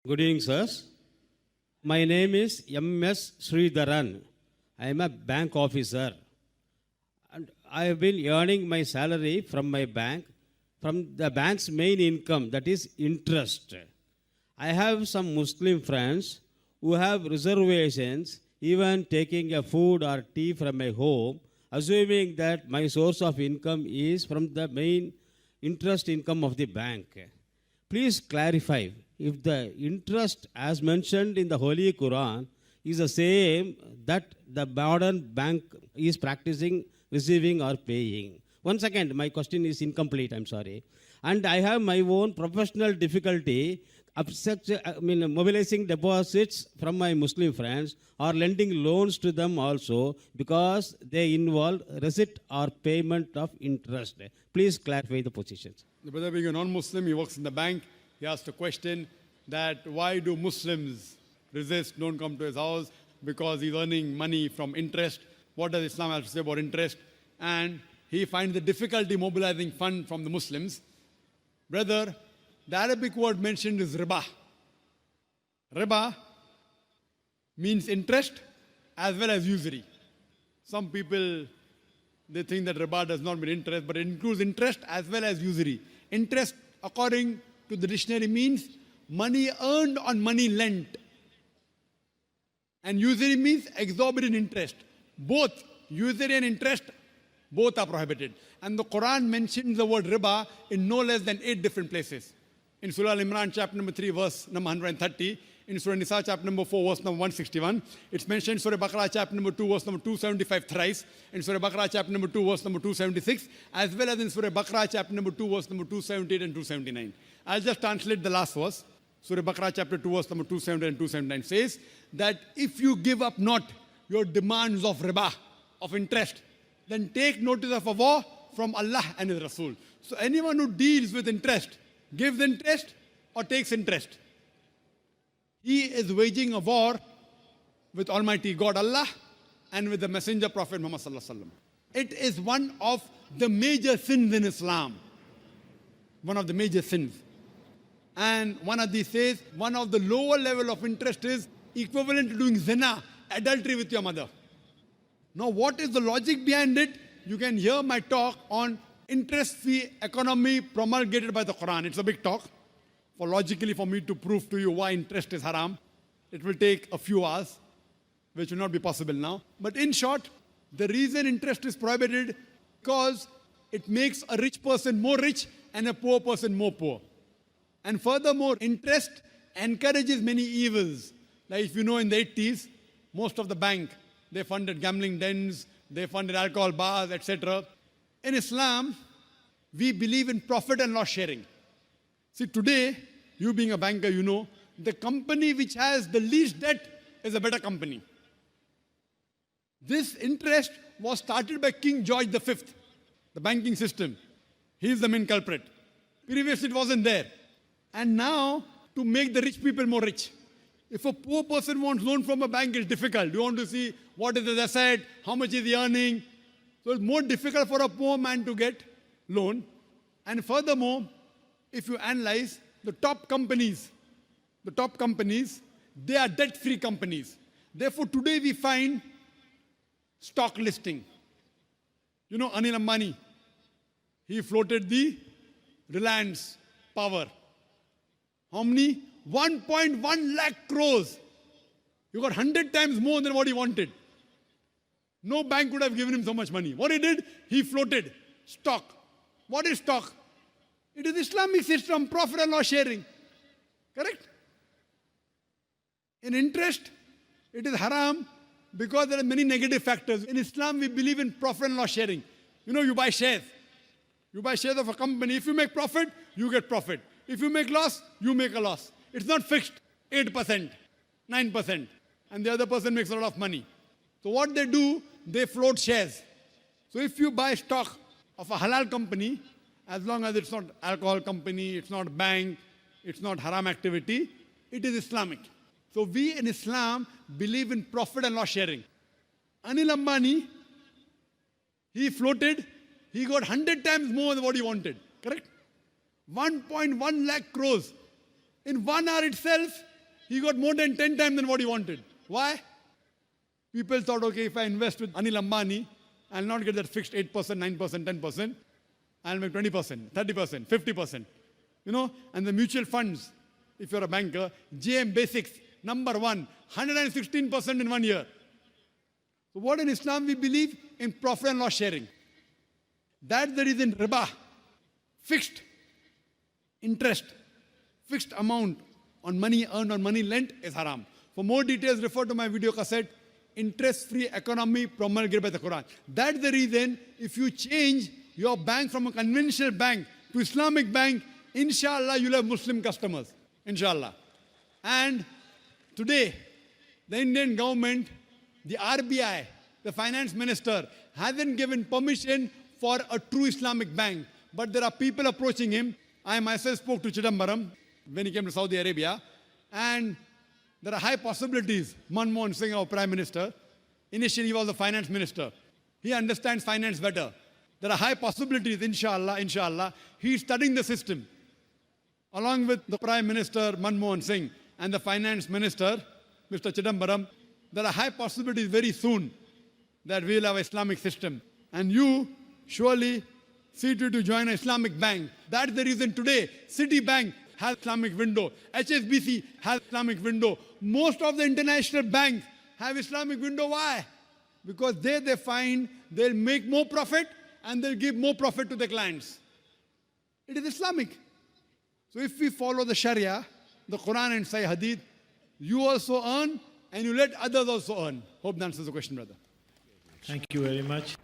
Good evening, sirs. My name is M.S. Sridharan. I am a bank officer and I have been earning my salary from my bank, from the bank's main income, that is interest. I have some Muslim friends who have reservations, even taking a food or tea from my home, assuming that my source of income is from the main interest income of the bank. Please clarify if the interest as mentioned in the Holy Quran is the same that the modern bank is practicing receiving or paying. One second, my question is incomplete, I'm sorry. And I have my own professional difficulty mobilizing deposits from my Muslim friends or lending loans to them also because they involve receipt or payment of interest. Please clarify the positions. The brother being a non-Muslim, he works in the bank. He asked a question that why do Muslims resist, don't come to his house because he's earning money from interest. What does Islam have to say about interest? And he finds the difficulty mobilizing fund from the Muslims. Brother, the Arabic word mentioned is riba. Riba means interest as well as usury. Some people, they think that riba does not mean interest, but it includes interest as well as usury. Interest, according to the dictionary, means money earned on money lent. And usury means exorbitant interest. Both usury and interest, both are prohibited. And the Quran mentions the word riba in no less than 8 different places. In Surah Al-Imran, chapter number 3, verse number 130. In Surah Nisa, chapter number 4, verse number 161. It's mentioned in Surah Baqarah, chapter number 2, verse number 275 thrice. In Surah Baqarah, chapter number 2, verse number 276. As well as in Surah Baqarah, chapter number 2, verse number 278 and 279. I'll just translate the last verse. Surah Baqarah, chapter 2, verse number 278 and 279 says that if you give up not your demands of riba, of interest, then take notice of a war from Allah and His Rasul. So anyone who deals with interest, gives interest or takes interest, he is waging a war with Almighty God Allah and with the Messenger Prophet Muhammad Sallallahu Alaihi Wasallam. It is one of the major sins in Islam. One of the major sins. And one of these says, one of the lower level of interest is equivalent to doing zina, adultery with your mother. Now what is the logic behind it? You can hear my talk on interest-free economy promulgated by the Quran. It's a big talk. Logically for me to prove to you why interest is haram, it will take a few hours, which will not be possible now. But in short, the reason interest is prohibited because it makes a rich person more rich and a poor person more poor. And furthermore, interest encourages many evils. Like if you know in the 80s, most of the bank, they funded gambling dens, they funded alcohol bars, etc. In Islam, we believe in profit and loss sharing. See, today, you being a banker, you know, the company which has the least debt is a better company. This interest was started by King George V, the banking system. He is the main culprit. Previously, it wasn't there. And now, to make the rich people more rich. If a poor person wants loan from a bank, it's difficult. You want to see what is his asset, how much is he earning. So it's more difficult for a poor man to get loan. And furthermore, if you analyze the top companies, they are debt-free companies. Therefore, today we find stock listing. You know Anil Ambani, he floated the Reliance Power. How many? 1.1 lakh crores. You got 100 times more than what he wanted. No bank would have given him so much money. What he did? He floated stock. What is stock? It is Islamic system, profit and loss sharing. Correct? In interest, it is haram because there are many negative factors. In Islam, we believe in profit and loss sharing. You know, you buy shares. You buy shares of a company. If you make profit, you get profit. If you make loss, you make a loss. It's not fixed, 8%, 9%. And the other person makes a lot of money. So what they do, they float shares. So if you buy stock of a halal company, as long as it's not alcohol company, it's not bank, it's not haram activity, it is Islamic. So we in Islam believe in profit and loss sharing. Anil Ambani, he floated, he got 100 times more than what he wanted, correct? 1.1 lakh crores. In 1 hour itself, He got more than 10 times than what he wanted. Why? People thought, okay, if I invest with Anil Ambani, I'll not get that fixed 8%, 9%, 10%. I'll make 20%, 30%, 50%. You know, and the mutual funds, if you're a banker, JM Basics, number one, 116% in 1 year. So what in Islam we believe? In profit and loss sharing. That's the reason riba, fixed interest, fixed amount on money earned on money lent is haram. For more details, refer to my video cassette, Interest-Free Economy Promulgated by the Quran. That's the reason if you change your bank from a conventional bank to Islamic bank, inshallah, you'll have Muslim customers. Inshallah. And today, the Indian government, the RBI, the finance minister, hasn't given permission for a true Islamic bank. But there are people approaching him. I myself spoke to Chidambaram when he came to Saudi Arabia. And there are high possibilities. Manmohan Singh, our Prime Minister, initially he was the finance minister. He understands finance better. There are high possibilities, inshallah. He's studying the system. Along with the Prime Minister, Manmohan Singh, and the Finance Minister, Mr. Chidambaram, there are high possibilities very soon that we'll have an Islamic system. And you surely see to join an Islamic bank. That's the reason today Citibank has Islamic window. HSBC has Islamic window. Most of the international banks have Islamic window. Why? Because they find they'll make more profit and they'll give more profit to the clients. It is Islamic. So if we follow the Sharia, the Quran and Sahih Hadith, you also earn and you let others also earn. Hope that answers the question, brother. Thank you very much.